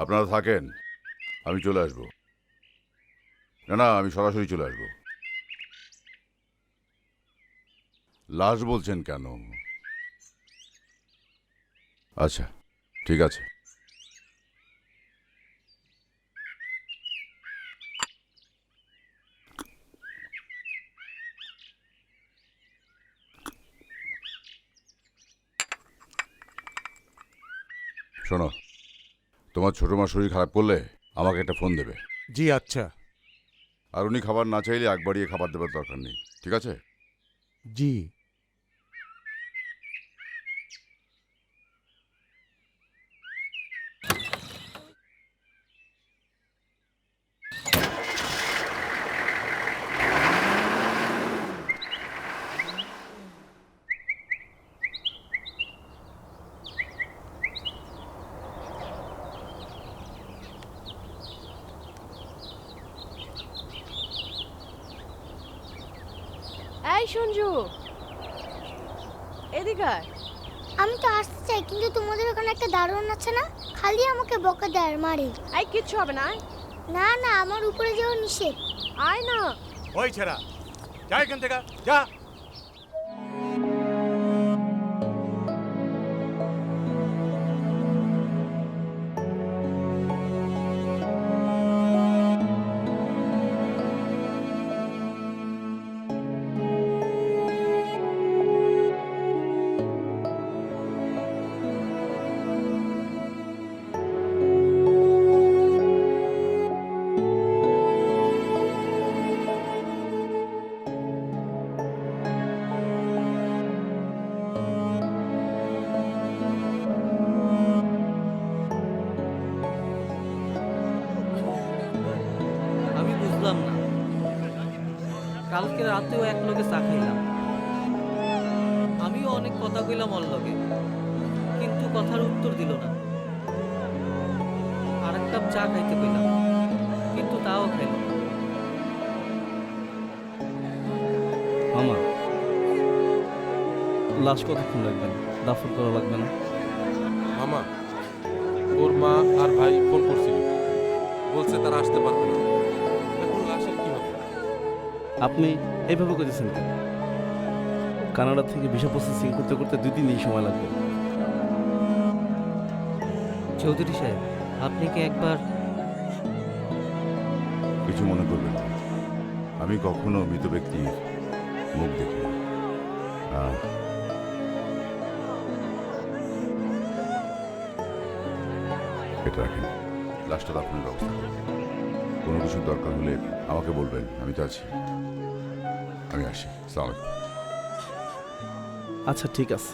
আপনারা থাকেন, আমি চলে আসব। না, আমি সরাসরি চলে আসব। লাশ বলছেন কেন? আচ্ছা, ঠিক আছে। শোনো, তোমার ছোট মার শরীর খারাপ করলে আমাকে একটা ফোন দেবে। জি আচ্ছা। আর উনি খাবার না চাইলে আগ বাড়িয়ে খাবার দেবার দরকার নেই, ঠিক আছে? জি। এই সঞ্জু, এদিকে আয়। আমি তো আসতে চাই, কিন্তু তোমাদের ওখানে একটা দারোয়ান আছে না, খালি আমাকে বকা দেয় আর মারে। এই কিচ্ছু হবে না, আয়। না না, আমার উপরে যাওয়া নিষেধ। আয় না। ওই ছেড়া, যা এখান থেকে, যা। আমি বুঝলাম না, কালকে রাতেও এক লগে চা খাইলাম, আমিও অনেক কথা কইলাম ওর লগে, কিন্তু কথার উত্তর দিল না। আর এক কাপ চা খাইতে কইলাম, কিন্তু তাও খাইল না। মামা, লাশ কতক্ষণ লাগবে না? দাফন করা লাগবে না? মামা, ওর মা আর ভাই ফোন করছিল, বলছে তারা আসতে পারবে না। এখন লাশের কি হবে? আপনি এইভাবে করেছেন কেন? কানাডা থেকে ভিসা প্রসেসিং করতে করতে 2 দিনই সময় লাগবে। চৌধুরী সাহেব, আপনি কি একবার... কিছু মনে করবেন না, আমি কখনো মৃত ব্যক্তির মুখ দেখি না। এটা রাখেন, লাশটা দাফনের ব্যবস্থা করবেন। কোনো কিছুর দরকার হলে আমাকে বলবেন, আমি তো আছি। আমি আসি। আসসালামু আলাইকুম। আচ্ছা, ঠিক আছে।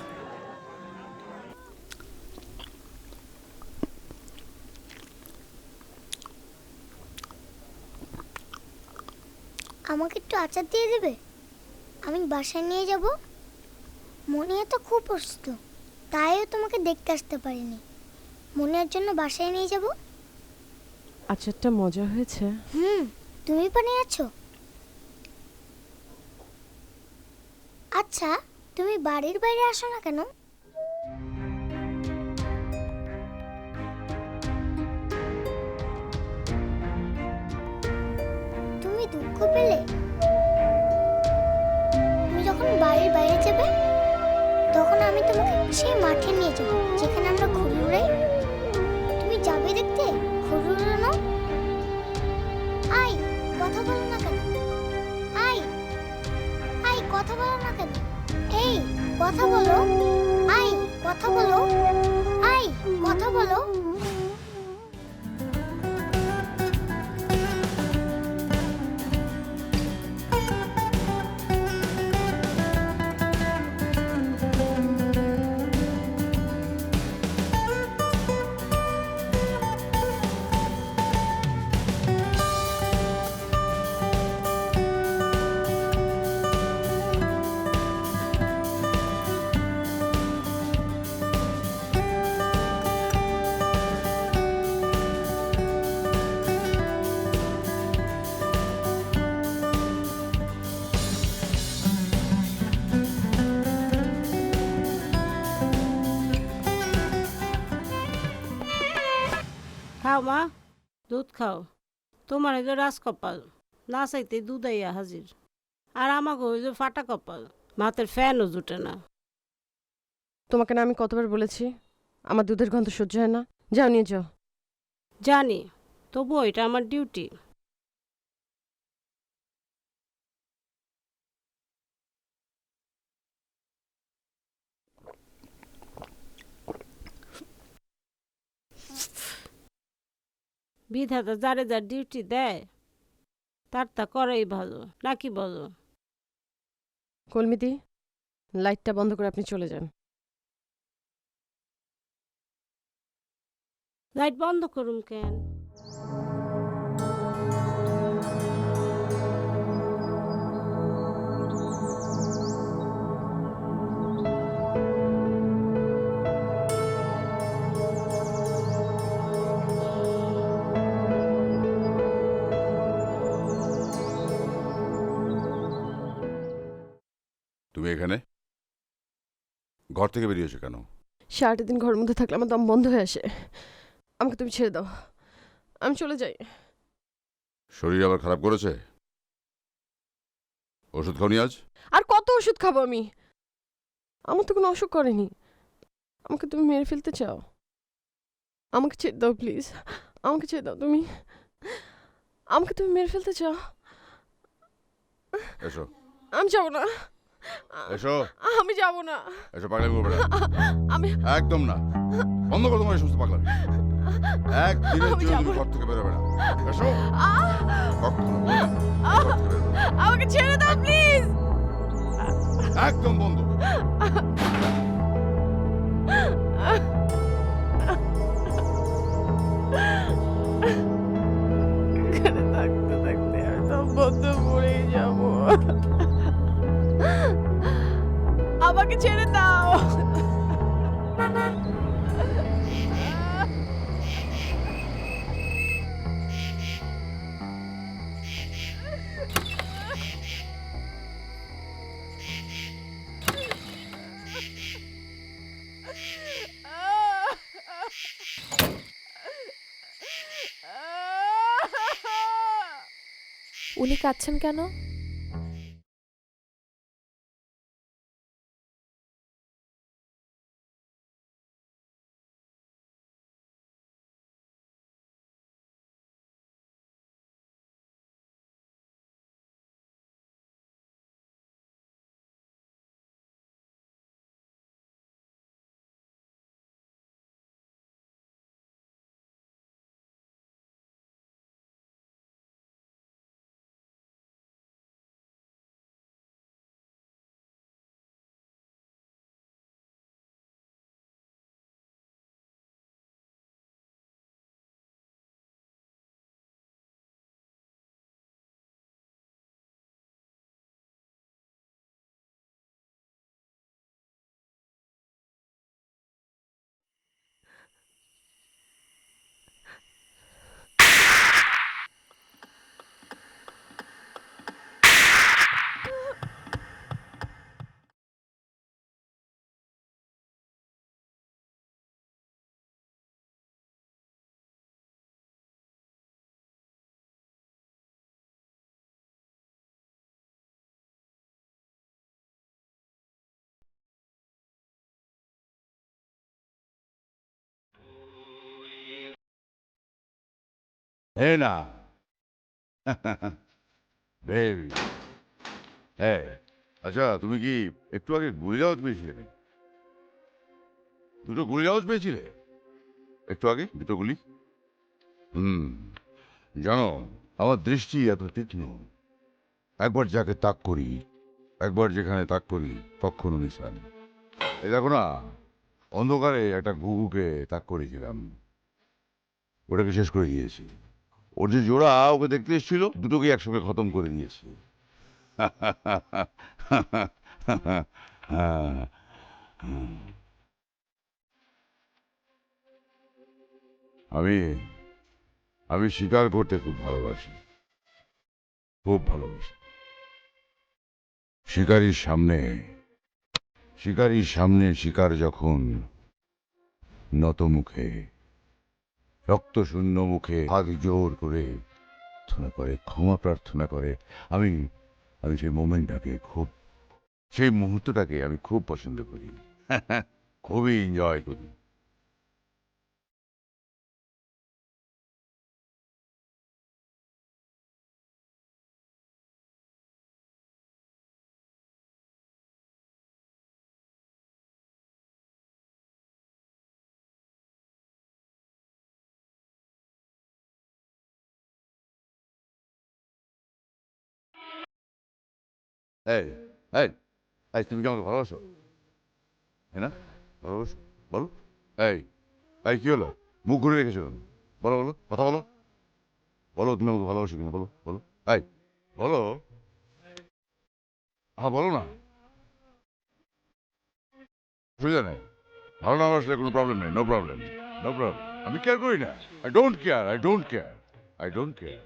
আমাকে একটু আচার দিয়ে দেবে? আমি বাসায় নিয়ে যাব। মনে তো খুব অসুস্থ, তাইও তোমাকে দেখতে আসতে পারিনি। মনের জন্য বাসায় নিয়ে যাব। আচারটা মজা হয়েছে। তুমি বানিয়েছো? আচ্ছা, তুমি বাড়ির বাইরে আসো না কেন? তুমি দুঃখ পেলে? তুমি যখন বাড়ির বাইরে যাবে তখন আমি তোমাকে সেই মাঠে নিয়ে যাবো যেখানে আমরা ঘুড়ি উড়াই। তুমি যাবে দেখতে ঘুড়ি উড়ানো? আই, কথা বলো না কেন? আই, আই, কথা বলো না কেন? এই, কথা বলো। আই, কথা বলো। আই, কথা বলো। খাও মা, দুধ খাও। তোমার এই যে রাজকপাল, না চাইতে দুধ আইয়া হাজির। আর আমাকে ওই যে ফাটা কপাল, মাথার ফ্যানও জুটে না। তোমাকে না আমি কতবার বলেছি আমার দুধের গন্ধ সহ্য হয় না। যাও নিয়ে যাও। জানি, তবুও এটা আমার ডিউটি। বিধাতা যারে যার ডিউটি দেয় তার তা করাই ভালো, নাকি বলো? কলমিদি, লাইটটা বন্ধ করে আপনি চলে যান। লাইট বন্ধ করুম কেন? তুমি এখানে ঘর থেকে বেরিয়েছো কেন? সারাটা দিন ঘরের মধ্যে থাকলে আমার দম বন্ধ হয়ে আসে। আমাকে তুমি ছেড়ে দাও, আমি চলে যাই। শরীর আবার খারাপ করেছে? ওষুধ খাওনি আজ? আর কত ওষুধ খাবো আমি? আমার তো কোনো অসুখ করেনি। আমাকে তুমি মেরে ফেলতে চাও? আমাকে ছেড়ে দাও প্লিজ, আমাকে ছেড়ে দাও। তুমি আমাকে তুমি মেরে ফেলতে চাও? এসো। আমি যাবো না, এসো। আমি যাবো না। এসো, পাগলামি করবে না। আমি একদম না। বন্ধ করো তোমার এই সমস্ত পাগলামি। একদিনের আমি জন্য যাবো তুমি না। ঘর থেকে বেরোবে না। এসো। কখনো বললাম, ঘর থেকে বেরোবে না। আমাকে ছেড়ে দাও প্লিজ। একদম বন্ধ। এখানে থাকতে থাকতে আমি তো বন্ধ মরেই যাবো। আমাকে ছেড়ে দাও। উনি কাঁদছেন কেন? Hey না বেবি, হ্যাঁ। আচ্ছা, তুমি কি একটু আগে গুলি আওয়াজ পেয়েছিলে? দুটো গুলি আওয়াজ পেয়েছিলে একটু আগে, দুটো গুলি। হুম, জানো আমার দৃষ্টি এত তীক্ষ্ণ, একবার যাকে তাক করি, একবার যেখানে তাক করি তখন নিশান। এই দেখো না, অন্ধকারে একটা ঘুঘুকে তাক করেছিলাম, ওটাকে শেষ করে দিয়েছি। ওর যে জোড়া ওকে দেখতে এসেছিল, দুটোকে একসঙ্গে খতম করে দিয়েছি। আমি আমি শিকার করতে খুব ভালোবাসি, খুব ভালোবাসি। শিকারীর সামনে, শিকারীর সামনে শিকার যখন নত মুখে, রক্ত শূন্য মুখে হাত জোর করে প্রার্থনা করে, ক্ষমা প্রার্থনা করে, আমি আমি সেই মোমেন্টটাকে খুব, সেই মুহূর্তটাকে আমি খুব পছন্দ করি। খুবই এনজয় করি। এই এই এই, তুমি কি আমাকে ভালোবাসো? হ্যাঁ না, ভালোবাসো? বলো। এই এই, কি হলো? মুখ ঘুরে রেখেছো, বলো বলো, কথা বলো, বলো তুমি আমাকে ভালোবাসো কিনা, বলো বলো। এই বলো, হ্যাঁ বলো না, অসুবিধা নেই। ভালো না বাসলে কোনো প্রবলেম নেই, নো প্রবলেম, নো প্রবলেম। আমি কেয়ার করি না, I don't care, I don't care, I don't care.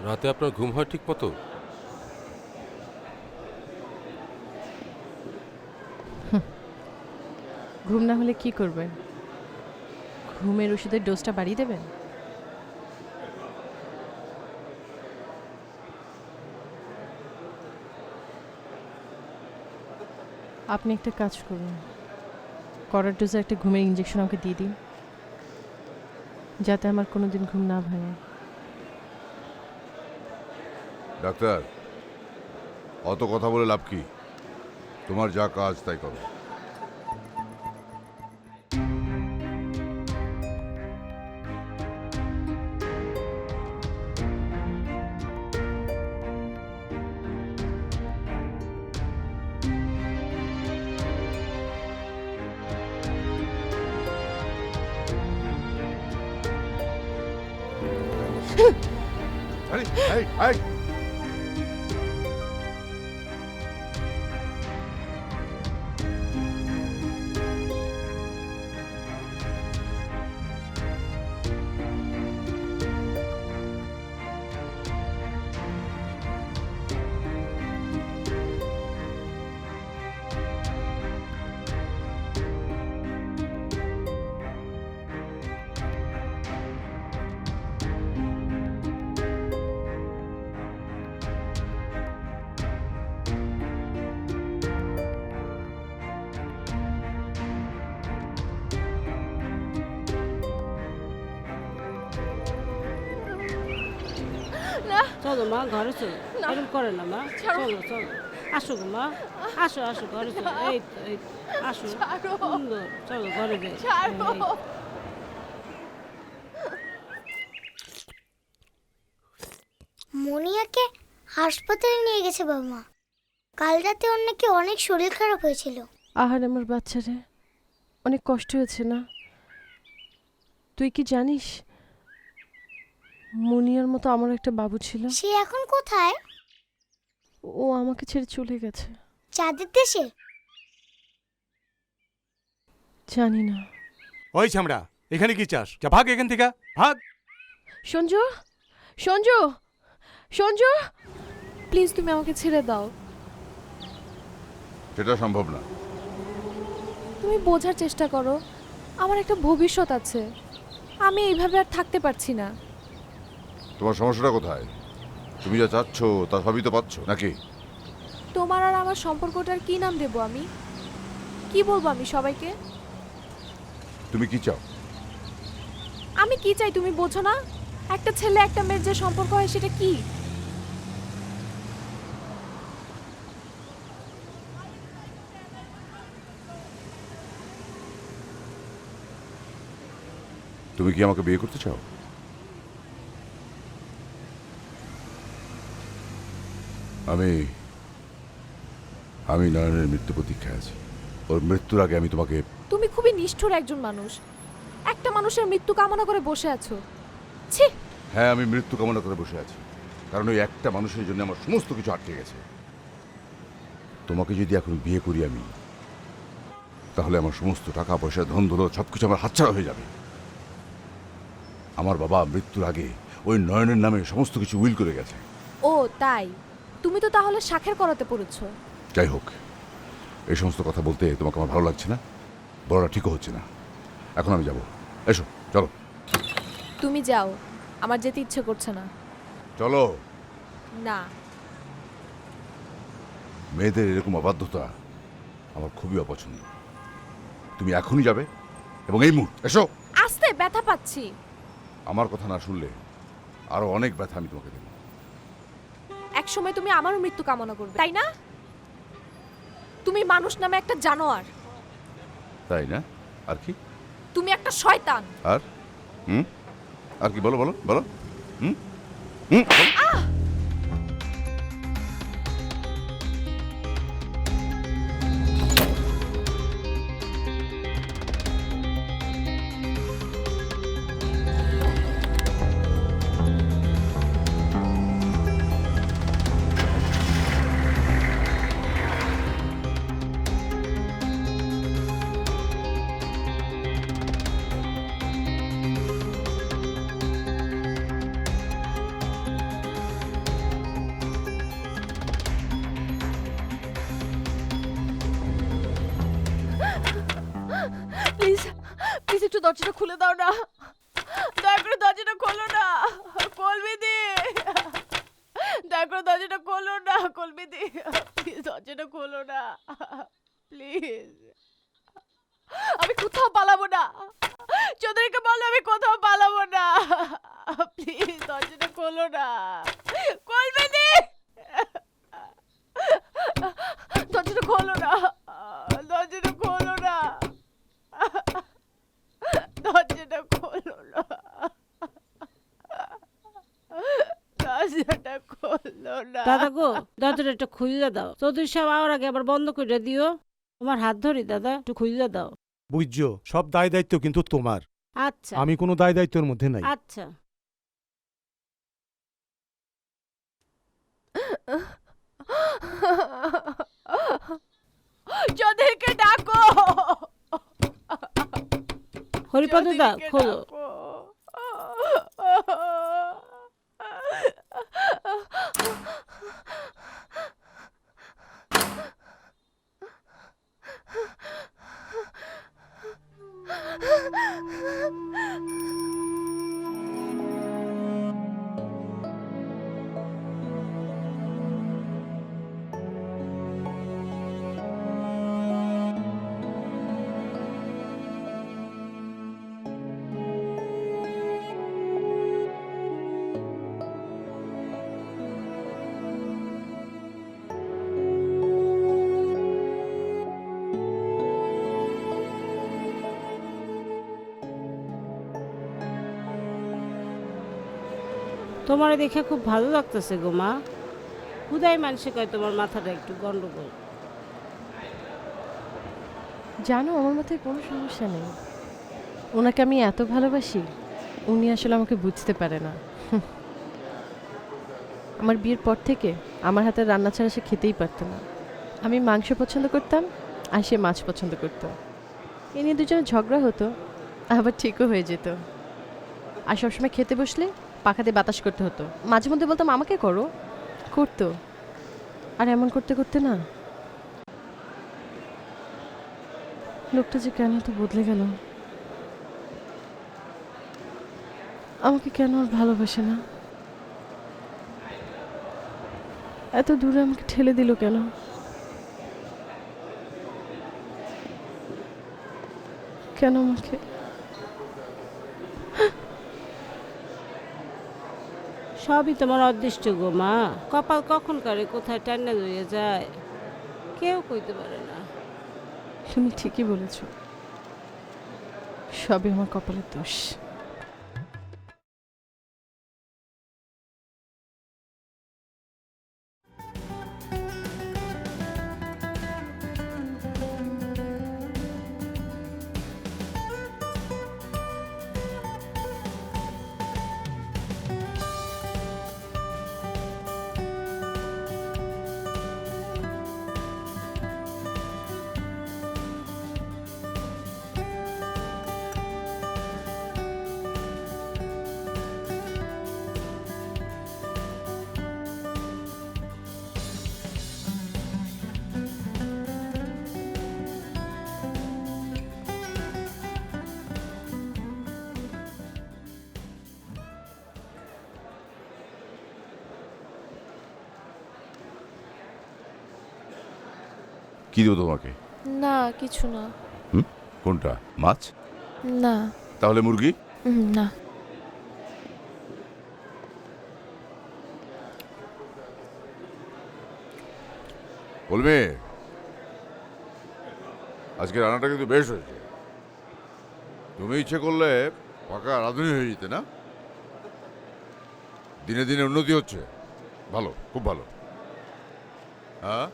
রাতে আপনার ঘুম হয় ঠিক মতো? ঘুম না হলে কি করবেন? ঘুমের ওষুধের ডোজটা বাড়িয়ে দেবেন? আপনি একটা কাজ করুন, করার ডোজে একটা ঘুমের ইঞ্জেকশন আমাকে দিয়ে দিন, যাতে আমার কোনোদিন ঘুম না ভাঙে। ডাক্তার, অত কথা বলে লাভ কি? তোমার যা কাজ তাই করো। আরে, এই, এই! চলো মা ঘরে চলো, এরকম করে না মা, চলো চলো, আসো গো মা, আসো আসো ঘরে চলো, এই তো, আসো, সুন্দর, চলো ঘরে যাই। মনিয়াকে হাসপাতালে নিয়ে গেছে বাবা মা। কাল রাতে ওর নাকি অনেক শরীর খারাপ হয়েছিল। আহার আমার বাচ্চারে, অনেক কষ্ট হয়েছে না? তুই কি জানিস মুনিয়ার মতো আমার একটা বাবু ছিল, সে এখন কোথায়? ও আমাকে ছেড়ে চলে গেছে। চাঁদের দেশে? জানি না। ওই ছামড়া, এখানে কি চাস? যা ভাগ এখান থেকে, ভাগ। সঞ্জু, সঞ্জু, সঞ্জু, প্লিজ তুমি আমাকে ছেড়ে দাও। সেটা সম্ভব না। তুমি বোঝার চেষ্টা করো, আমার একটা ভবিষ্যৎ আছে, আমি এইভাবে আর থাকতে পারছি না। তোমার সমস্যাটা কোথায়? তুমি যা চাচ্ছ তা সবই তো পাচ্ছ নাকি? তোমার আর আমার সম্পর্কটার কি নাম দেব আমি? কি বলবো আমি সবাইকে? তুমি কি চাও? আমি কি চাই তুমি বোঝো না? একটা ছেলে একটা মেয়ের যে সম্পর্ক হয় সেটা কি? তুমি কি আমাকে বিয়ে করতে চাও? আমি আমি নয়নের মৃত্যু প্রতীক্ষায় আছি। ওর মৃত্যুর আগে আমি তোমাকে... তুমি খুবই নিষ্ঠুর একজন মানুষ, একটা মানুষের মৃত্যু কামনা করে বসে আছো। ছি! হ্যাঁ, আমি মৃত্যু কামনা করে বসে আছি, কারণ ওই একটা মানুষের জন্য আমার সমস্ত কিছু আটকে গেছে। তোমাকে যদি এখন বিয়ে করি আমি, তাহলে আমার সমস্ত টাকা পয়সা, ধন দৌলত সবকিছু আমার হাতছাড়া হয়ে যাবে। আমার বাবা মৃত্যুর আগে ওই নয়নের নামে সমস্ত কিছু উইল করে গেছে। ও তাই? তুমি তো তাহলে সাখের করাতে পড়েছো। যাই হোক, এই সমস্ত কথা বলতে তোমাকে আমার ভালো লাগছে না, বড়রা ঠিকও হচ্ছে না। এখন আমি যাব, এসো চলো। তুমি যাও, আমার যেতে ইচ্ছে করছে না। চলো। না। মেয়েদের এরকম অবাধ্যতা আমার খুবই অপছন্দ। তুমি এখনই যাবে এবং এই মুহূর্তে এসো। আস্তে, ব্যথা পাচ্ছি। আমার কথা না শুনলে আরো অনেক ব্যথা আমি তোমাকে দেব। এক সময় তুমি আমারও মৃত্যু কামনা করবে, তাই না? তুমি মানুষ নামে একটা জানোয়ার। তাই না? আর কি? তুমি একটা শয়তান। আর আর কি? বলো বলো বলো। হুম হুম প্লিজ প্লিজ একটু দরজাটা খুলে দাও না, দয়া করে দরজাটা খোলো না কলবিদি, দয়া করে দরজাটা খোলো না কলবিদি, প্লিজ দরজাটা খোলো না প্লিজ। আমি কোথাও পালাবো না, চৌধুরীকে বলো আমি কোথাও পালাবো না, প্লিজ দরজাটা খোলো না কলবিদি, দরজাটা খোলো না, দরজাটা খোলো না, দরজাটা খোলো না, দরজাটা খোলো না। দাদা গো, দরজাটা একটু খুলে দাও। চৌধুরী সাহেব আওয়ার আগে আবার বন্ধ করে দিও। তোমার হাত ধরি দাদা, একটু খুলে দাও। বুঝছো, সব দায় দায়িত্ব কিন্তু তোমার, আচ্ছা আমি কোনো দায় দায়িত্বের মধ্যে নাই। আচ্ছা। চৌধুরীকে ডাকো, হরিপদ দা চৌধুরীকে খোলো। ডাকো। তোমার দেখে খুব ভালো লাগতেছে গো মা। হুদাই মানুষে কয় তোমার মাথাটা একটু গন্ডগোল। জানো আমার মাথায় কোনো সমস্যা নেই, ওনাকে আমি এত ভালোবাসি উনি আসলে আমাকে বুঝতে পারে না। আমার বিয়ের পর থেকে আমার হাতের রান্না ছাড়া সে খেতেই পারতো না। আমি মাংস পছন্দ করতাম আর সে মাছ পছন্দ করতো, এ নিয়ে দুজনে ঝগড়া হতো, আবার ঠিকও হয়ে যেত। আর সবসময় খেতে বসলে পাখাতে বাতাস করতে হতো, মাঝে মধ্যে বলতাম আমাকে করো, করতো। আর এমন করতে করতে না লোকটা যে কেন তো বদলে গেল, আমাকে কেন আর ভালোবাসে না, এত দূরে আমাকে ঠেলে দিল কেন? কেন আমাকে? সবই তোমার অদৃষ্ট গো মা। কপাল কখন করে কোথায় টান্না লইয়া যায় কেউ কইতে পারে না। তুমি ঠিকই বলেছ, সবই আমার কপালের দোষ। কি দেবো তোমাকে? না কিছু না। কোনটা? মাছ? না। তাহলে মুরগি? না। বলবে আজকে রান্নাটা কিন্তু বেশ হয়েছে। তুমি ইচ্ছে করলে পাকা রাঁধুনি হয়ে যেতে না? দিনে দিনে উন্নতি হচ্ছে, ভালো, খুব ভালো। হ্যাঁ,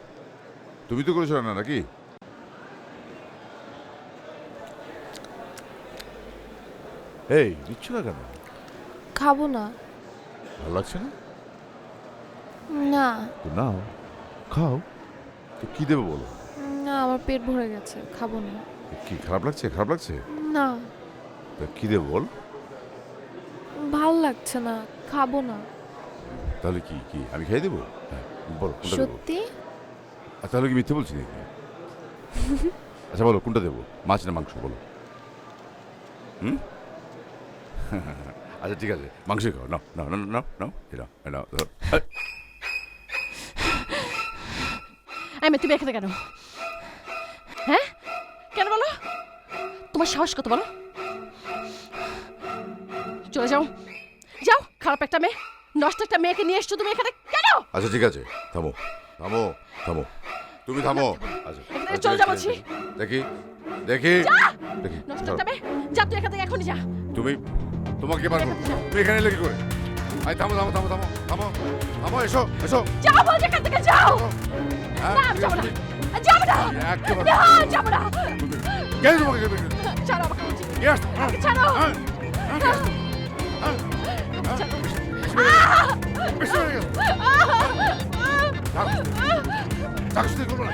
তুমি তো করেছো রান্না নাকি? এই দিচ্ছ না কেন? খাবো না। ভালো লাগছে না? না। তো নাও, খাও। তো কি দেবো বলো? না আমার পেট ভরে গেছে, খাবো না। কি খারাপ লাগছে? খারাপ লাগছে? না। তা কি দেবো বল? ভাল লাগছে না, খাবো না। তাহলে কি কি আমি খাই দেবো? হ্যাঁ বলো কোনটা দেবো? সত্যি? তাহলে কি মিথ্যে বলছি নাকি? আচ্ছা বলো কোনটা দেবো, মাছ না মাংস বলো? হুম? আচ্ছা ঠিক আছে, মাংসই খাও, নাও নাও নাও নাও নাও, এই নাও, এই নাও, ধরো। এই মেয়ে, তুমি এখানে কেন? হ্যাঁ, কেন বলো? তোমার সাহস কত বলো? চলে যাও, যাও। খারাপ একটা মেয়ে, নষ্ট একটা মেয়েকে নিয়ে এসছো তুমি এখানে কেন? আচ্ছা ঠিক আছে, থামো থামো থামো, তুমি থামো। আচ্ছা এখান থেকে আচ্ছা, চলে যা ঠিক আছে, বলছি। দেখি দেখি দেখি, নষ্ট ধরো। একটা মেয়ে, যা তুই এখান থেকে এখনই যা। তুমি, তোমাকে বার করবো, তুমি এখানে এলে কি করে? আই থামো থামো থামো থামো থামো থামো, এসো এসো। যাও বলছি, এখান থেকে যাও। হ্যাঁ, না, আমি যাবো না, যাবো না, একেবারে না, যাবো না। কে তোমাকে কে বলছে? ছাড়ো আমাকে বলছি, কে আসছে? আমাকে ছাড়ো। হ্যাঁ, হ্যাঁ, কে আসছে? হ্যাঁ, ছাড়ো। বেশি হয়ে গেছে। চাকরি করবো না।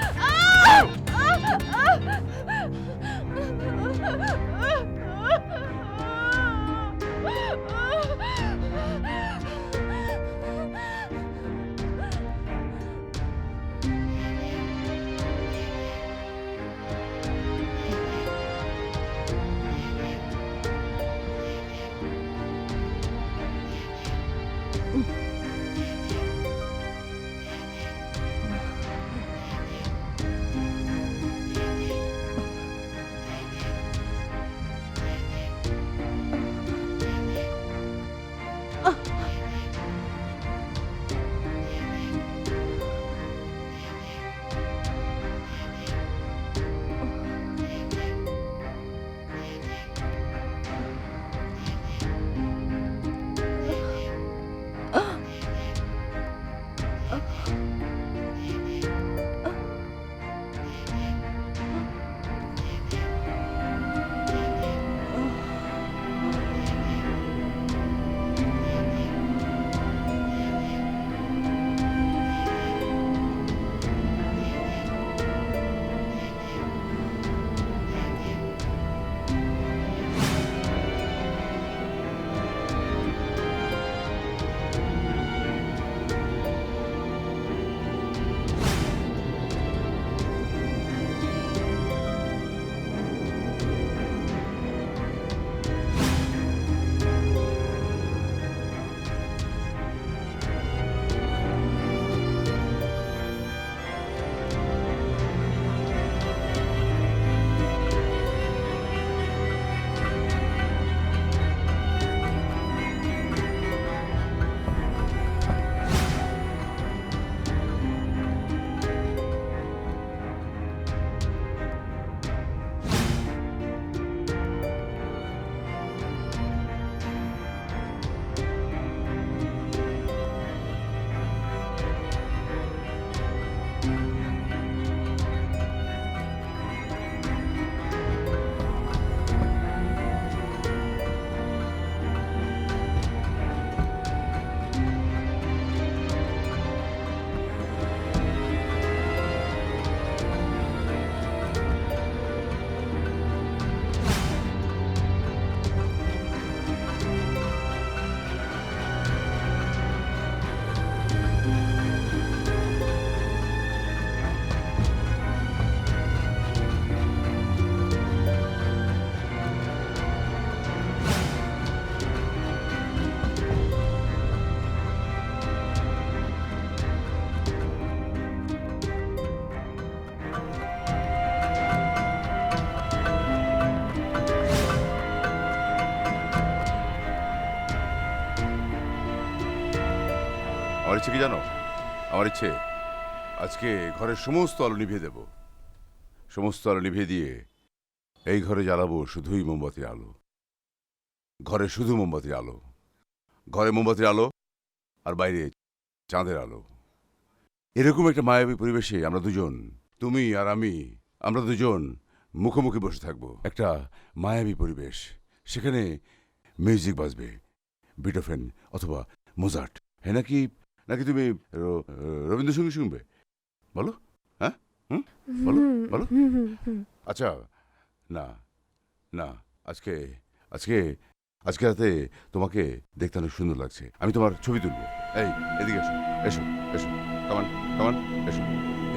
আমার ইচ্ছে কি জানো? আমার ইচ্ছে আজকে ঘরের সমস্ত আলো নিভিয়ে দেব, সমস্ত আলো নিভিয়ে দিয়ে এই ঘরে জ্বালাবো শুধুই মোমবাতির আলো। ঘরে শুধু মোমবাতির আলো, ঘরে মোমবাতির আলো আর বাইরে চাঁদের আলো। এরকম একটা মায়াবী পরিবেশে আমরা দুজন, তুমি আর আমি, আমরা দুজন মুখোমুখি বসে থাকবো। একটা মায়াবী পরিবেশ, সেখানে মিউজিক বাজবে, বিটোফেন অথবা মোজার্ট। হ্যাঁ, নাকি নাকি তুমি রবীন্দ্রসঙ্গীত শুনবে? বলো, হ্যাঁ, হুম, বলো বলো। আচ্ছা, না না, আজকে আজকে আজকে রাতে তোমাকে দেখতে অনেক সুন্দর লাগছে। আমি তোমার ছবি তুলবো। এই, এদিকে এসো, এসো এসো, কামান কামান, এসো।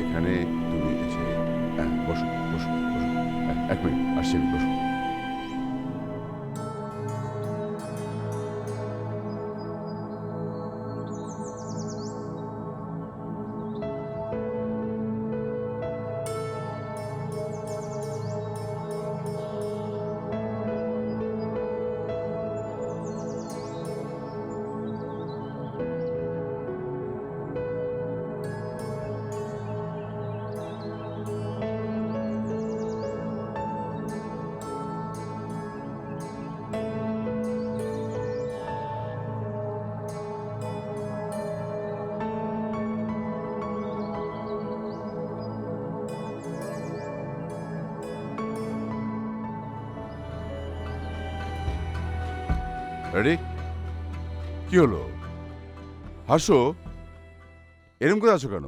এখানে তুমি এসে বসো বসো বসো, এক মিনিট আসছি আমি, বসো। রেডি? কি হলো? হাসো, এরম করে আছো কেন?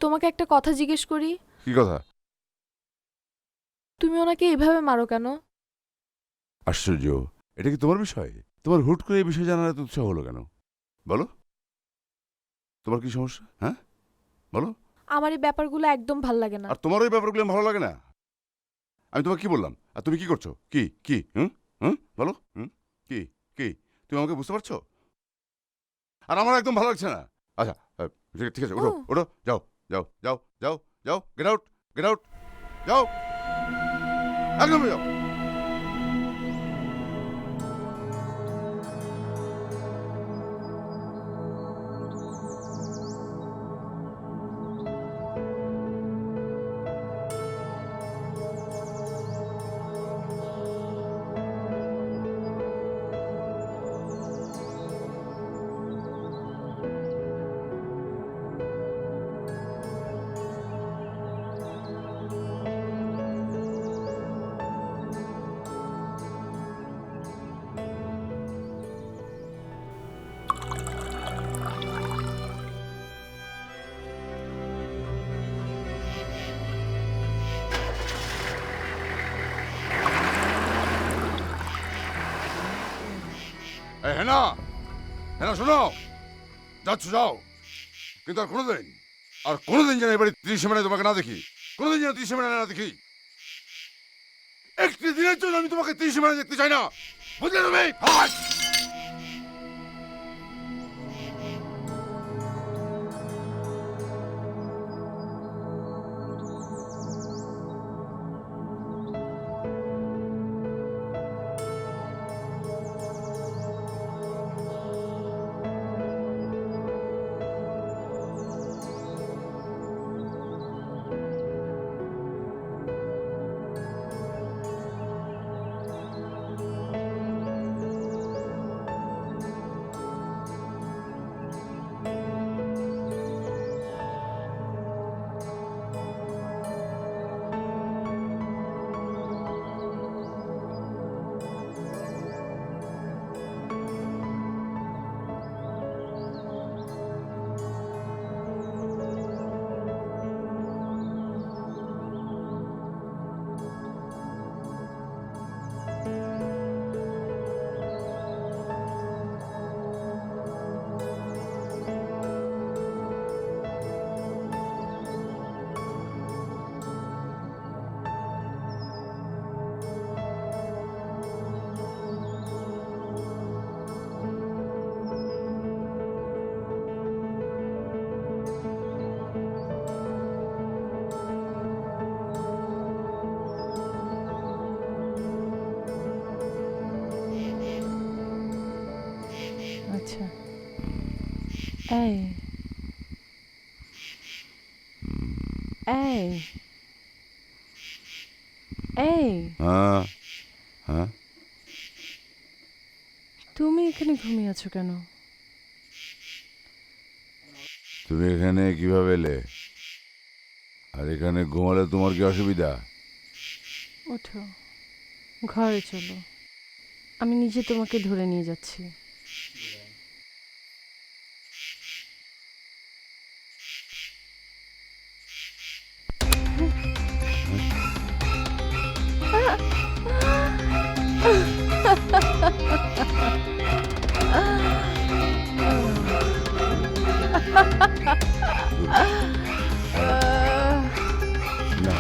তোমাকে একটা কথা জিজ্ঞেস করি, কি কথা? তুমি ওনাকে এভাবে মারো কেন? আশ্চর্য, এটা কি তোমার বিষয়? তোমার হুট করে এই বিষয় জানার এত উৎসাহ হলো কেন? বলো, তোমার কি সমস্যা? হ্যাঁ বলো। আমার এই ব্যাপারগুলো একদম ভাল লাগে না। আর তোমার ওই ব্যাপারগুলো ভালো লাগে না? আমি তোমাকে কি বললাম আর তুমি কি করছো? কি কি হুম হুম বলো, কি কি তুমি আমাকে বুঝতে পারছো? আর আমার একদম ভালো লাগছে না। আচ্ছা ঠিক আছে, ওঠো ওঠো, যাও যাও যাও যাও যাও, গেট আউট গেট আউট, যাও একদম যাও। হেনা হেনা শোনো, যাচ্ছ যাও, কিন্তু আর কোনোদিন যেন এবারে 30 মিনিটে তোমাকে না দেখি, কোনোদিন যেন 30 মিনিটে না দেখি। একটি দিনের জন্য আমি তোমাকে 30 মিনিটে দেখতে চাই না, বুঝলে তুমি? আচ্ছা, এই এই এই হ্যাঁ হ্যাঁ, তুমি এখানে ঘুমিয়ে আছো কেন? তুমি এখানে কিভাবে এলে? আর এখানে ঘুমালে তোমার কি অসুবিধা? ওঠো, ঘরে চলো, আমি নিজে তোমাকে ধরে নিয়ে যাচ্ছি। না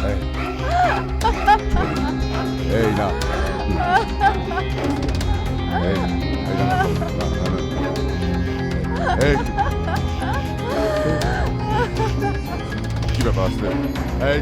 এই, এই না এই, এই না, না, না, না। এই কি ব্যাপার আসলে? এই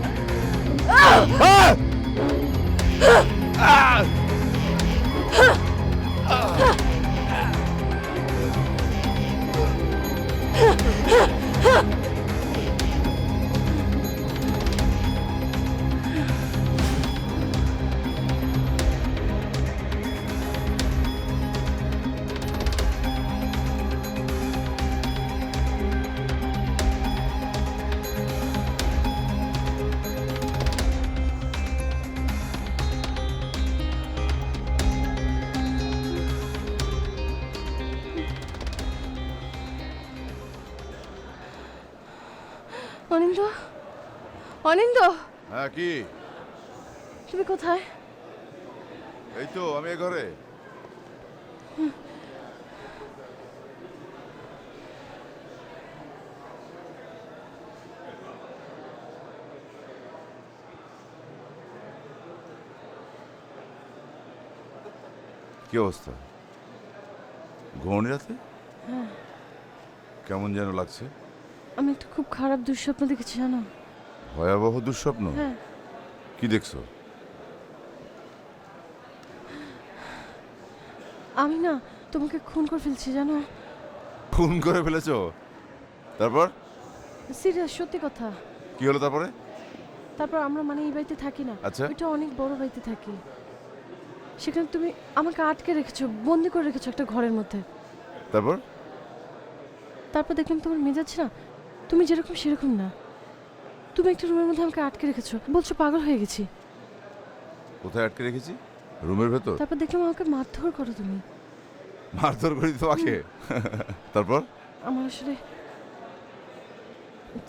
অনিন্দ, অনিন্দ, হ্যাঁ কি? তুমি কোথায়? এই তো আমি এ ঘরে। কি অবস্থা? ঘুমানি রাতে? হ্যাঁ, কেমন যেন লাগছে? আমি একটা খুব খারাপ দুঃস্বপ্ন দেখেছি জানো। ভয়াবহ দুঃস্বপ্ন? হ্যাঁ, কি দেখছো? আমি না তোমাকে খুন করে ফেলছি জানো। খুন করে ফেলেছো? তারপর সিরিয়াস, সত্যি কথা। কি হলো তারপরে? তারপর আমরা মানে এই বাড়িতে থাকি না, আচ্ছা। এটা অনেক বড় বাড়িতে থাকি। সেখানে তুমি আমাকে আটকে রেখেছো, বন্দি করে রেখেছো একটা ঘরের মধ্যে। তারপর? তারপর দেখলাম তোমার মেজাজ না, তুমি যেরকম সেরকম না। তুমি একটা রুমের মধ্যে আমাকে আটকে রেখেছো, বলছো পাগল হয়ে গেছি। কোথায় আটকে রেখেছি? রুমের ভেতর? তারপর দেখলাম আমাকে মারধর করো তুমি। মারধর করি তোমাকে? তারপর? আমার আসলে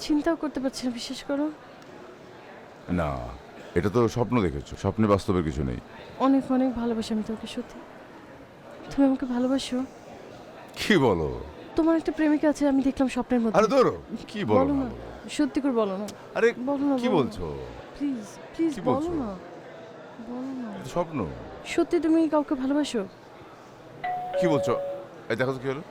চিন্তাও করতে পারছি না, বিশ্বাস করো। না, এটা তো স্বপ্ন দেখেছো, স্বপ্নে বাস্তবের কিছু নেই। অনেক অনেক ভালোবাসি আমি তোমাকে, সত্যি। তুমি আমাকে ভালোবাসো? কি বলো? তোমার একটা প্রেমিকা আছে আমি দেখলাম স্বপ্নের আরে মধ্যে। ধরো, কি বলো বলো না? না, সত্যি করে বলো না। আরে বলো না, কি বলো না। বলছো? প্লিজ প্লিজ কি বলো বলছো? না, বলো না। এটা তো স্বপ্ন। সত্যি তুমি কাউকে ভালোবাসো? কি বলছো? এই দেখো তো কি হলো?